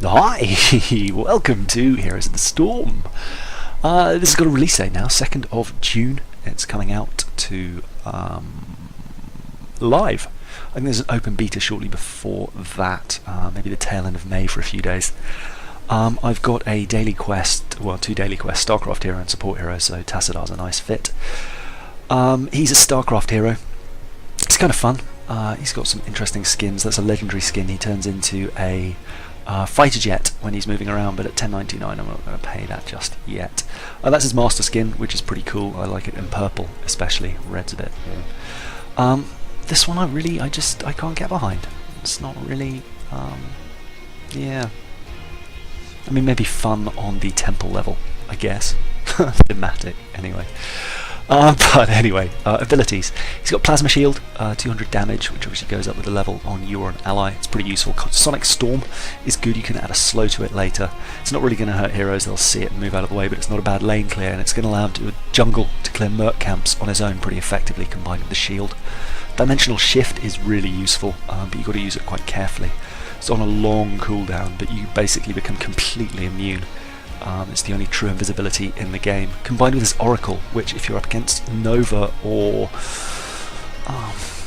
Hi, welcome to Heroes of the Storm. This has got a release date now, 2nd of June. It's coming out to live. I think there's an open beta shortly before that, maybe the tail end of May for a few days. I've got a daily quest, well, 2 daily quests, StarCraft hero and support hero, so Tassadar's a nice fit. He's a StarCraft hero. It's kind of fun. He's got some interesting skins. That's a legendary skin. He turns into a fighter jet when he's moving around, but at 10.99 I'm not going to pay that just yet. That's his master skin, which is pretty cool. I like it in purple especially. Red's a bit. This one I can't get behind. It's not really yeah. I mean, maybe fun on the temple level, I guess. Thematic, anyway. But anyway, abilities. He's got Plasma Shield, 200 damage, which obviously goes up with the level on you or an ally. It's pretty useful. Sonic Storm is good. You can add a slow to it later. It's not really going to hurt heroes. They'll see it and move out of the way, but it's not a bad lane clear, and it's going to allow him to jungle to clear merc camps on his own pretty effectively, combined with the shield. Dimensional Shift is really useful, but you've got to use it quite carefully. It's on a long cooldown, but you basically become completely immune. It's the only true invisibility in the game, combined with his Oracle, which if you're up against Nova or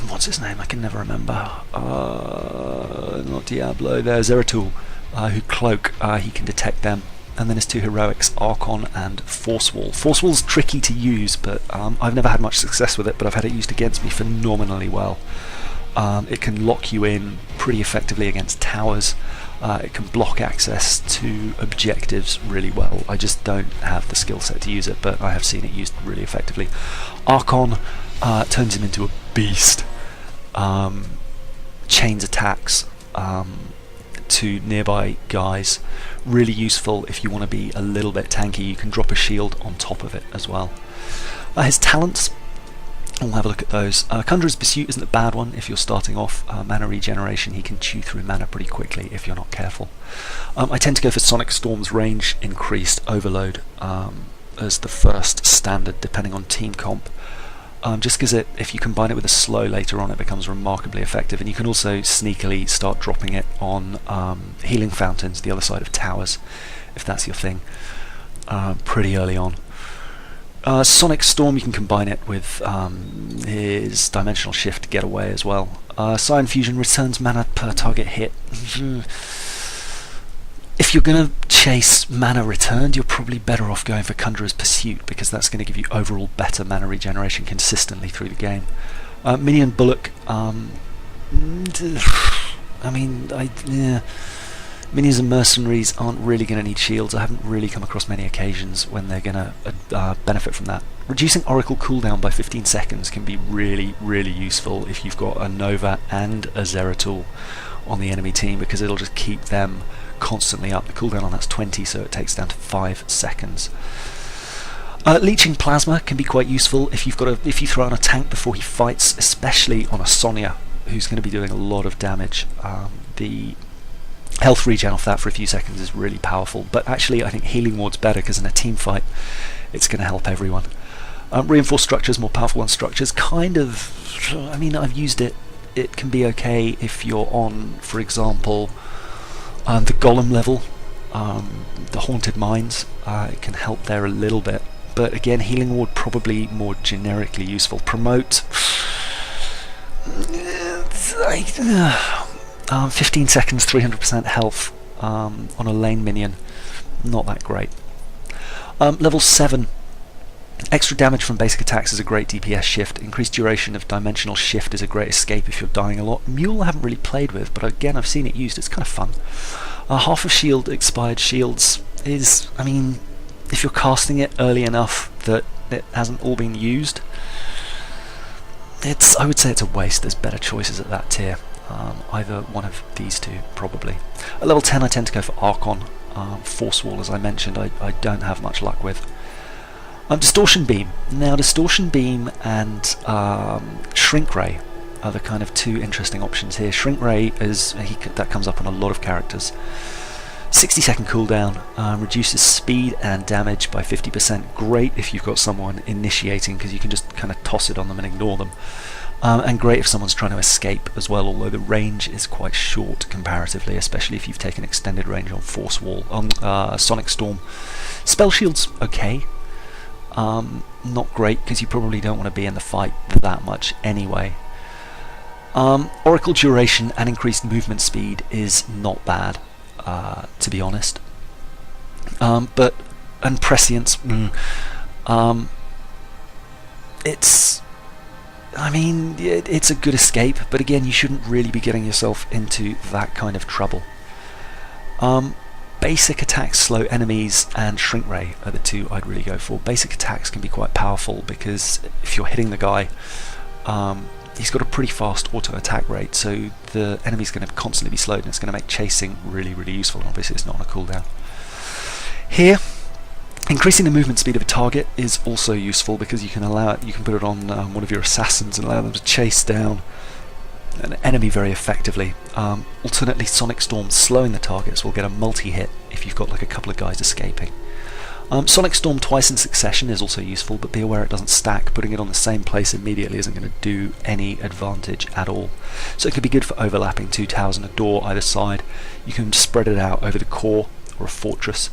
what's his name? I can never remember. Not Diablo. There's Zeratul, who cloak. He can detect them. And then his 2 heroics, Archon and Force Wall. Force Wall's tricky to use, but I've never had much success with it. But I've had it used against me phenomenally well. It can lock you in pretty effectively against towers. It can block access to objectives really well. I just don't have the skill set to use it, but I have seen it used really effectively. Archon turns him into a beast. Chains attacks to nearby guys. Really useful if you want to be a little bit tanky. You can drop a shield on top of it as well. His talents, we'll have a look at those. Conjurer's Pursuit isn't a bad one if you're starting off. Mana regeneration, he can chew through mana pretty quickly if you're not careful. I tend to go for Sonic Storm's range increased overload as the first standard, depending on team comp. Just because if you combine it with a slow later on, it becomes remarkably effective, and you can also sneakily start dropping it on healing fountains, the other side of towers, if that's your thing, pretty early on. Sonic Storm, you can combine it with his Dimensional Shift to get away as well. Cyan Fusion returns mana per target hit. If you're going to chase mana returned, you're probably better off going for Conjurer's Pursuit, because that's going to give you overall better mana regeneration consistently through the game. Minion Bullock, Minions and mercenaries aren't really going to need shields. I haven't really come across many occasions when they're going to benefit from that. Reducing Oracle cooldown by 15 seconds can be really, really useful if you've got a Nova and a Zeratul on the enemy team, because it'll just keep them constantly up. The cooldown on that's 20, so it takes down to 5 seconds. Leeching Plasma can be quite useful if you throw on a tank before he fights, especially on a Sonya, who's going to be doing a lot of damage. The health regen off that for a few seconds is really powerful, but actually I think Healing Ward's better, because in a team fight it's going to help everyone. Reinforced Structures, more powerful on structures, kind of, I mean, I've used it. It can be okay if you're on, for example, the Golem level, the Haunted Mines. It can help there a little bit, but again, Healing Ward probably more generically useful. Promote, 15 seconds, 300% health on a lane minion, not that great. Level 7, extra damage from basic attacks is a great DPS shift. Increased duration of Dimensional Shift is a great escape if you're dying a lot. Mule I haven't really played with, but again I've seen it used, it's kind of fun. Half of shield expired shields is, I mean, if you're casting it early enough that it hasn't all been used, I would say it's a waste. There's better choices at that tier. Either one of these two, probably. At level 10 I tend to go for Archon. Force Wall, as I mentioned, I don't have much luck with. Distortion Beam. Now, Distortion Beam and Shrink Ray are the kind of 2 interesting options here. Shrink Ray that comes up on a lot of characters. 60-second cooldown, reduces speed and damage by 50%. Great if you've got someone initiating, because you can just kind of toss it on them and ignore them. And great if someone's trying to escape as well, although the range is quite short comparatively, especially if you've taken extended range on Force Wall. On Sonic Storm, Spell Shield's okay. Not great, because you probably don't want to be in the fight that much anyway. Oracle Duration and increased movement speed is not bad, to be honest. And Prescience, it's... I mean, it's a good escape, but again, you shouldn't really be getting yourself into that kind of trouble. Basic attacks slow enemies, and Shrink Ray are the two I'd really go for. Basic attacks can be quite powerful because if you're hitting the guy, he's got a pretty fast auto attack rate, so the enemy's going to constantly be slowed, and it's going to make chasing really, really useful. And obviously, it's not on a cooldown. Here, increasing the movement speed of a target is also useful because you can put it on one of your assassins and allow them to chase down an enemy very effectively. Alternately, Sonic Storm slowing the targets will get a multi-hit if you've got like a couple of guys escaping. Sonic Storm twice in succession is also useful, but be aware it doesn't stack. Putting it on the same place immediately isn't going to do any advantage at all. So it could be good for overlapping two towers and a door either side. You can spread it out over the core or a fortress.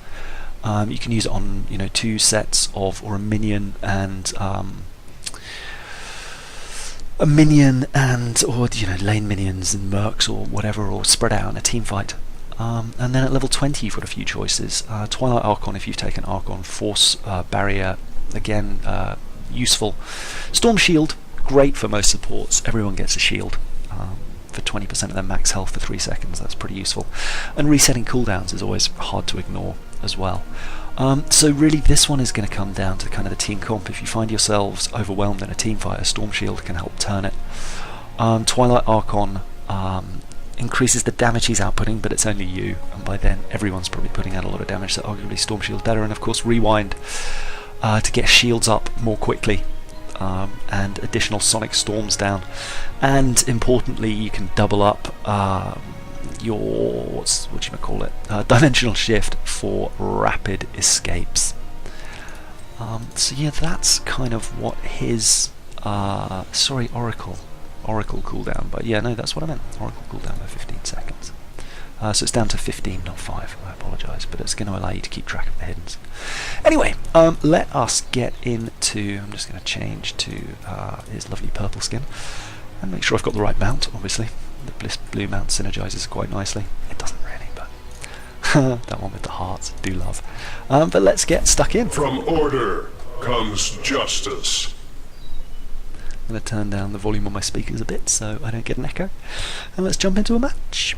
You can use it on, two sets of, or a minion and or lane minions and mercs or whatever, or spread out in a team fight. And then at level 20 you've got a few choices. Twilight Archon if you've taken Archon, Force Barrier, again useful. Storm Shield, great for most supports, everyone gets a shield. For 20% of their max health for 3 seconds, that's pretty useful. And resetting cooldowns is always hard to ignore as well. So really this one is going to come down to kind of the team comp. If you find yourselves overwhelmed in a team fight, a Storm Shield can help turn it. Twilight Archon increases the damage he's outputting, but it's only you, and by then everyone's probably putting out a lot of damage, so arguably Storm Shield's better. And of course Rewind to get shields up more quickly. And additional Sonic Storms down, and importantly you can double up your Dimensional Shift for rapid escapes. So yeah, that's kind of what his Oracle cooldown, but yeah, no, that's what I meant. Oracle cooldown by 15 seconds. So it's down to 15, not 5. I apologise, but it's going to allow you to keep track of the hiddens. Anyway, let us get into... I'm just going to change to his lovely purple skin and make sure I've got the right mount, obviously. The Bliss Blue mount synergises quite nicely. It doesn't really, but that one with the hearts, I do love. But let's get stuck in. From order comes justice. I'm going to turn down the volume on my speakers a bit so I don't get an echo. And let's jump into a match.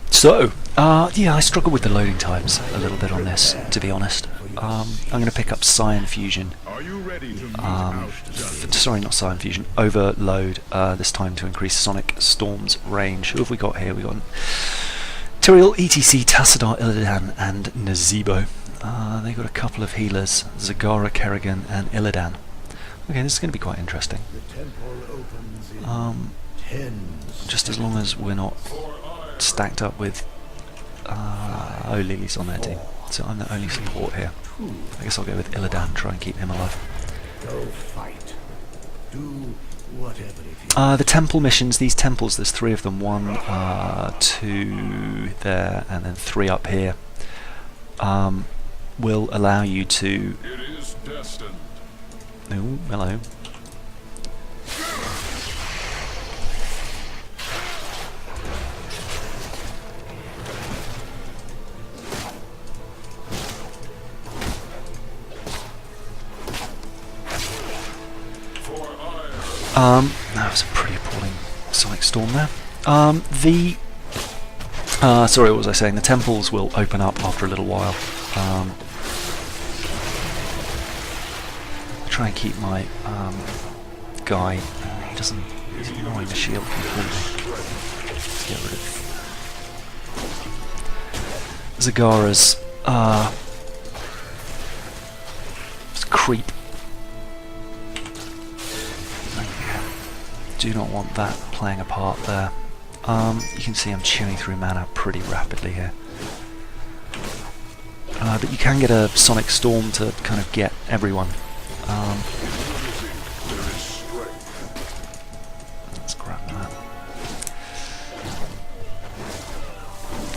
So, yeah, I struggle with the loading times a little bit on this, to be honest. I'm going to pick up Cyan Fusion. Sorry, not Cyan Fusion. Overload this time to increase Sonic Storm's range. Who have we got here? We've got Tyrael, ETC, Tassadar, Illidan, and Nazebo. They've got a couple of healers, Zagara, Kerrigan, and Illidan. Okay, this is going to be quite interesting. Just as long as we're not stacked up with Lily's on their team, so I'm the only support here. I guess I'll go with Illidan, try and keep him alive. Go fight. Do whatever if you the temple missions, these temples, there's 3 of them, 1, 2 there, and then 3 up here, will allow you to... It is destined. Oh, hello. That was a pretty appalling Sonic Storm there. Sorry, what was I saying? The temples will open up after a little while. Try and keep my guy. He's ignoring the shield completely. Let's get rid of Zagara's creep. Do not want that playing a part there. You can see I'm chewing through mana pretty rapidly here. But you can get a Sonic Storm to kind of get everyone. Let's grab that.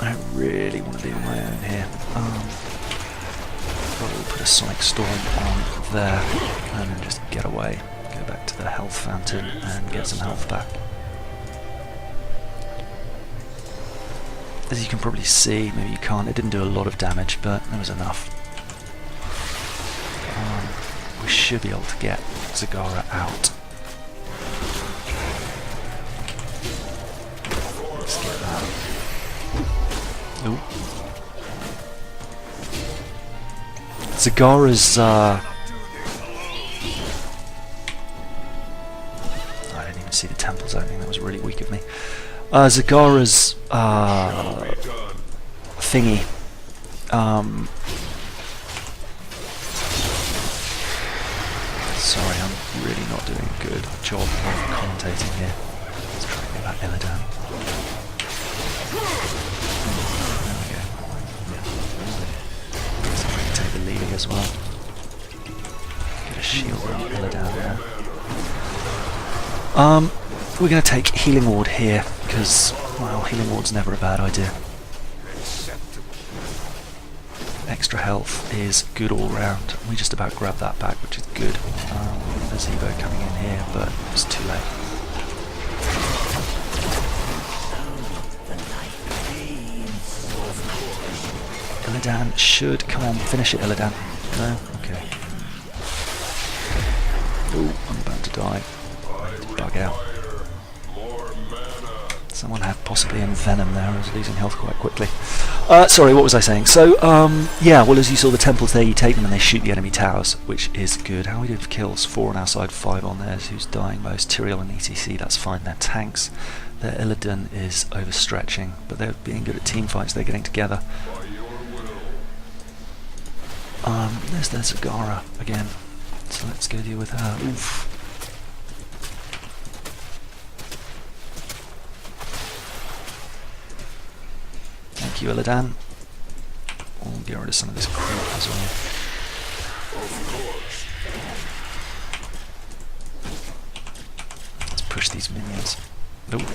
I don't really want to be on my own here. We'll put a Sonic Storm on there and then just get away. Go back to the health fountain and get some health back. As you can probably see, maybe you can't, it didn't do a lot of damage, but there was enough. We should be able to get Zagara out. Let's get that. Ooh. Zagara's I didn't even see the temples opening, that was really weak of me. Zagara's thingy. Sorry, I'm really not doing a good job of commentating here. Let's try and get that Illidan. There we go. So I can take the Lily as well. Get a shield on Illidan there. We're going to take Healing Ward here, because, well, Healing Ward's never a bad idea. Extra health is good all round. We just about grabbed that back, which is good. There's Evo coming in here, but it's too late. Illidan should, come on, finish it, Illidan. No? Okay. Ooh, I'm about to die. Bug out. Someone had possibly Envenom there. I was losing health quite quickly. Sorry, what was I saying? So, yeah, well, as you saw the temples there, you take them and they shoot the enemy towers, which is good. How are we doing for kills? 4 on our side, 5 on theirs. Who's dying most? Tyrael and ETC, that's fine. They're tanks. Their Illidan is overstretching, but they're being good at team fights. They're getting together. There's Zagara again. So let's go deal with her. Oof. Thank you, Illidan. We'll get rid of some of this creep as well. Let's push these minions. Oh, there we go.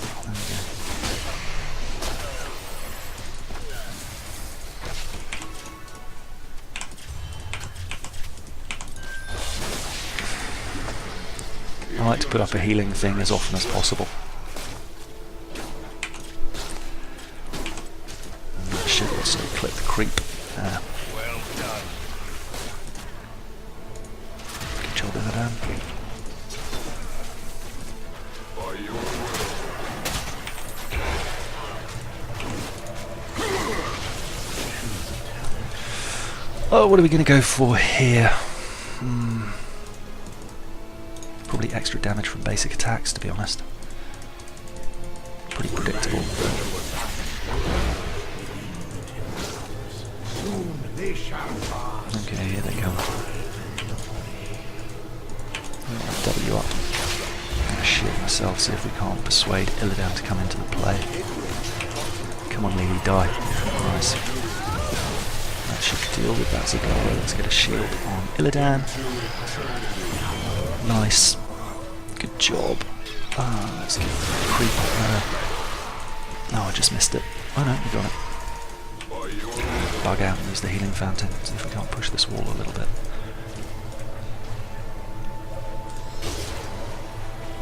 I like to put up a healing thing as often as possible. Should also click the creep. Well done. Good job, Illidan. Oh, what are we going to go for here? Probably extra damage from basic attacks, to be honest. Pretty predictable. Okay, here they come. W up. I'm gonna shield myself, see if we can't persuade Illidan to come into the play. Come on, Lily, die. Nice. That should deal with that Zagara. Let's get a shield on Illidan. Nice. Good job. Let's get the creep up there. No, I just missed it. Oh no, we got it. Bug out and use the healing fountain. See if we can't push this wall a little bit.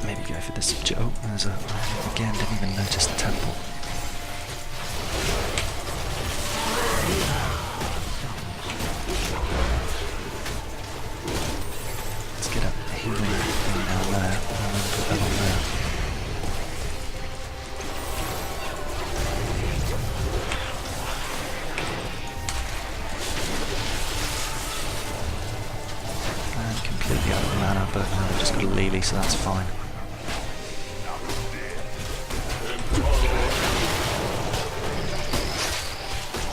Maybe go for this. Oh, there's a. Again, didn't even notice the temple. Let's get a healing thing down there and then put that on there. Completely out of mana, but they've just got a Lily, so that's fine.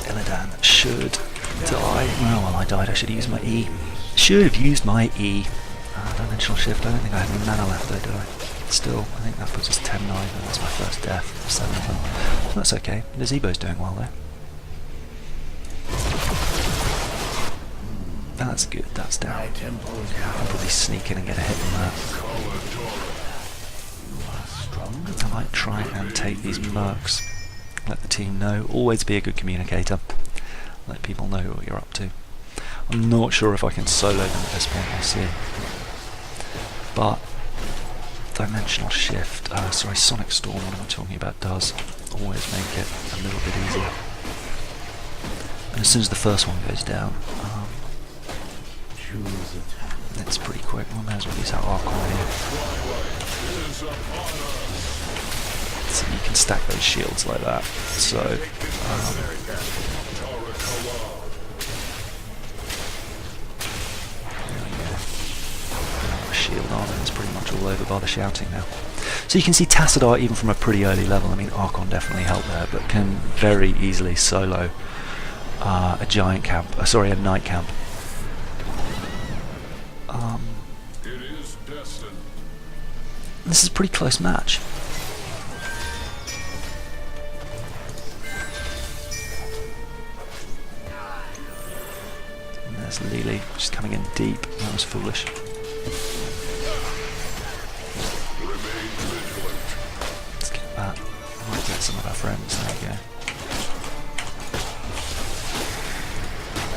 Illidan should die. Oh, well, I died. I should use my E. Should have used my E. Dimensional shift. I don't think I had any mana left though, did I? Still, I think that puts us 10-9, and that's my first death. 7 of them. That's okay. The Zebo's doing well there. That's good. That's down. Yeah, I'll probably sneak in and get a hit on that. I might try and take these mercs. Let the team know. Always be a good communicator. Let people know what you're up to. I'm not sure if I can solo them at this point. We'll see. But dimensional shift, sorry, sonic storm, what am I talking about, does always make it a little bit easier. And as soon as the first one goes down, it's pretty quick. We may as well use our Archon here. So you can stack those shields like that. So shield on, and it's pretty much all over by the shouting now. So you can see Tassadar, even from a pretty early level, I mean Archon definitely helped there, but can very easily solo a giant camp, sorry, a knight camp. It is destined. This is a pretty close match. And there's Lily, just coming in deep. That was foolish. Let's get that. I might get some of our friends. There we go.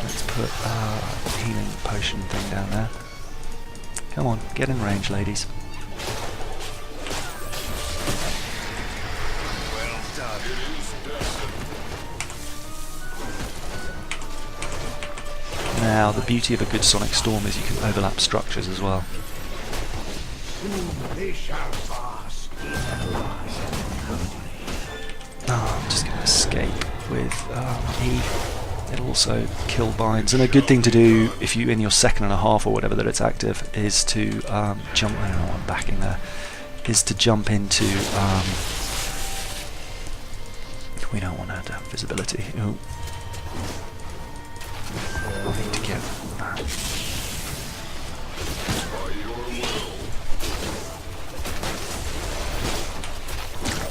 Let's put the healing potion thing down there. Come on, get in range, ladies. Now, the beauty of a good sonic storm is you can overlap structures as well. I'm just going to escape with E. It'll also kill binds, and a good thing to do if you in your second and a half or whatever that it's active is to jump. I don't know what I'm backing there. Is to jump into. We don't want her to have visibility. Ooh. I need to get that.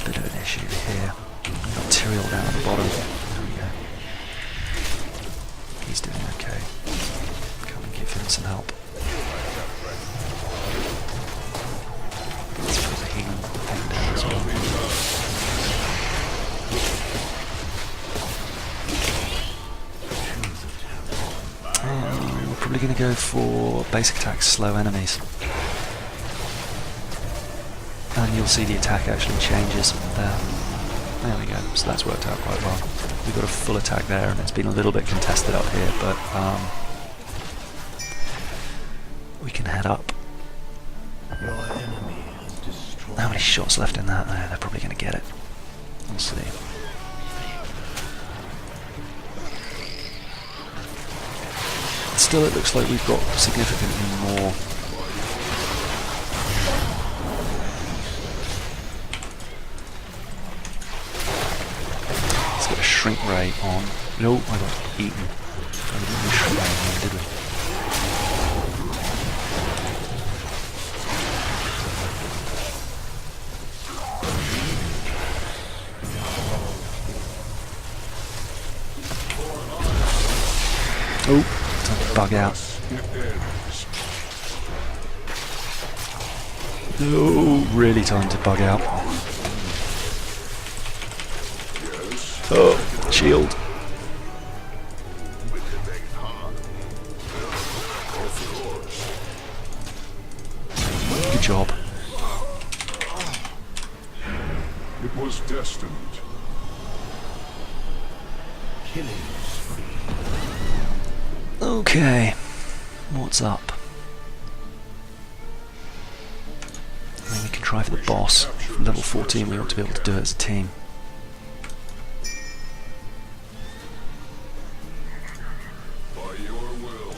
Bit of an issue here. Got Tyrael down at the bottom. There we go. He's doing okay. Come and give him some help. Let's put the healing thing down as well. We're probably going to go for basic attacks, slow enemies. And you'll see the attack actually changes there. There we go, so that's worked out quite well. We've got a full attack there, and it's been a little bit contested up here, but we can head up. How many shots left in that? They're probably going to get it. We'll see. Still, it looks like we've got significantly more. It's got a shrink ray on. No, I got eaten. I didn't use shrink ray on, did we? Oh. Bug out. No, really time to bug out. Oh, shield. Good job. It was destined. Killing spree. Okay, what's up? I mean, we can try for the boss. Level 14, we ought to be able to do it as a team. By your will.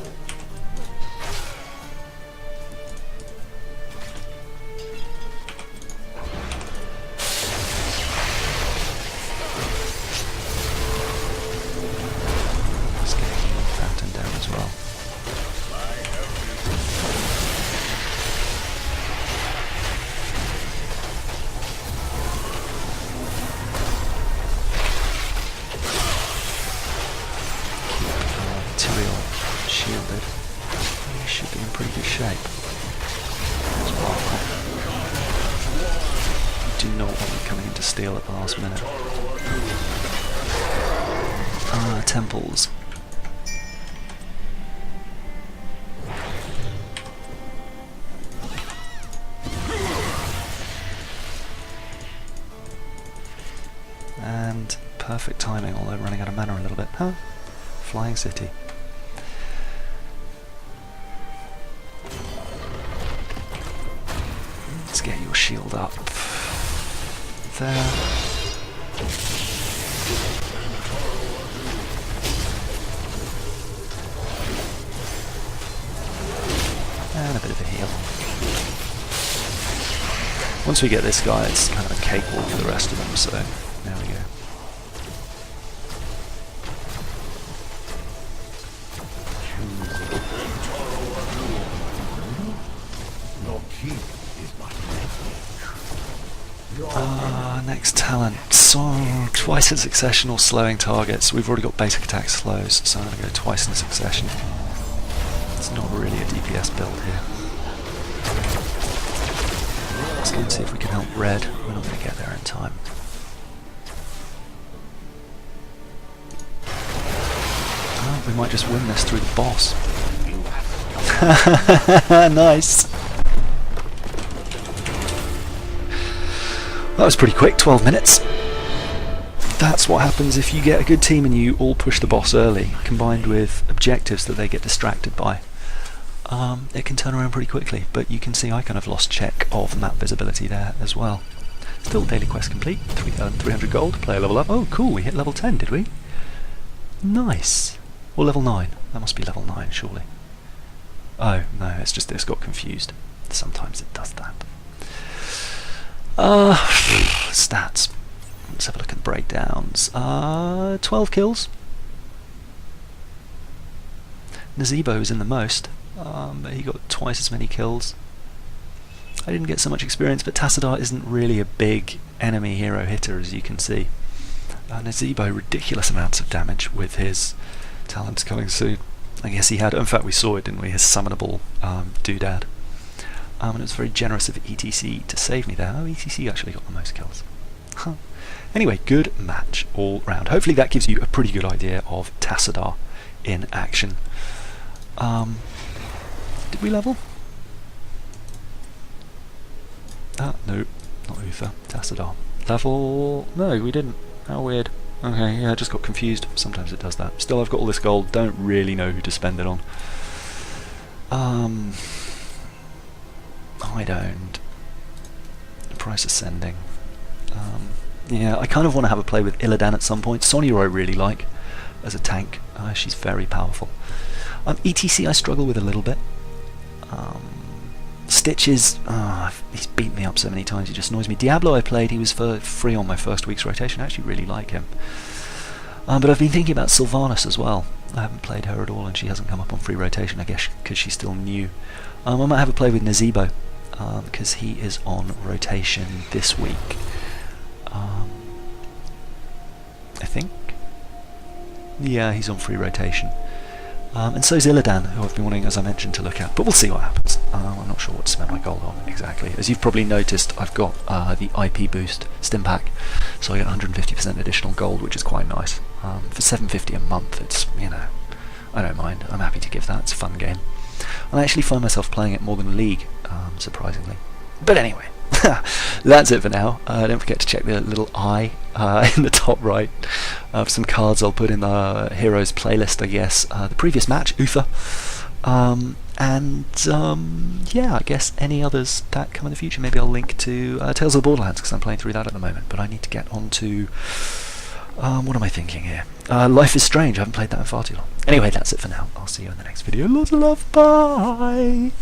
Let's get a healing fountain down as well. shielded, you should be in pretty good shape. You do not want me coming into steel at the last minute. Temples. And perfect timing, although running out of mana a little bit. Huh? Flying City. Let's get your shield up. There. And a bit of a heal. Once we get this guy, it's kind of a cakewalk for the rest of them, so there we go. Your king is my Next talent. So, twice in succession or slowing targets. We've already got basic attack slows, so I'm going to go twice in succession. It's not really a DPS build here. Let's go and see if we can help red. We're not going to get there in time. Oh, we might just win this through the boss. Nice! That was pretty quick, 12 minutes. That's what happens if you get a good team and you all push the boss early, combined with objectives that they get distracted by. It can turn around pretty quickly, but you can see I kind of lost check of map visibility there as well. Still daily quest complete, 300 gold, player level up. Oh cool, we hit level 10, did we? Nice. Or level 9, that must be level 9 surely. Oh no, it's just this got confused. Sometimes it does that. Stats. Let's have a look at the breakdowns. 12 kills. Nazebo is in the most. He got twice as many kills. I didn't get so much experience, but Tassadar isn't really a big enemy hero hitter, as you can see. Nazebo, ridiculous amounts of damage with his talents coming soon. I guess he had, in fact we saw it, didn't we, his summonable doodad. And it was very generous of ETC to save me there. Oh, ETC actually got the most kills. Huh. Anyway, good match all round. Hopefully that gives you a pretty good idea of Tassadar in action. Did we level? No, not Uther. Tassadar. Level... No, we didn't. How weird. Okay, yeah, I just got confused. Sometimes it does that. Still, I've got all this gold. Don't really know who to spend it on. I don't. Price ascending. Yeah, I kind of want to have a play with Illidan at some point. Sonya I really like as a tank. She's very powerful. ETC I struggle with a little bit. Stitches, he's beat me up so many times, he just annoys me. Diablo I played, he was for free on my first week's rotation. I actually really like him. But I've been thinking about Sylvanas as well. I haven't played her at all and she hasn't come up on free rotation, I guess because she's still new. I might have a play with Nazebo, because he is on rotation this week. I think? Yeah, he's on free rotation. And so is Illidan, who I've been wanting, as I mentioned, to look at. But we'll see what happens. I'm not sure what to spend my gold on exactly. As you've probably noticed, I've got the IP boost stim pack, so I get 150% additional gold, which is quite nice. For $7.50 a month, it's, you know, I don't mind. I'm happy to give that. It's a fun game. And I actually find myself playing it more than League, surprisingly. But anyway, that's it for now. Don't forget to check the little eye in the top right of some cards I'll put in the Heroes playlist, I guess. The previous match, Uther. Yeah, I guess any others that come in the future. Maybe I'll link to Tales of the Borderlands, because I'm playing through that at the moment. But I need to get on to... what am I thinking here? Life is Strange. I haven't played that in far too long. Anyway, that's it for now. I'll see you in the next video. Lots of love. Bye!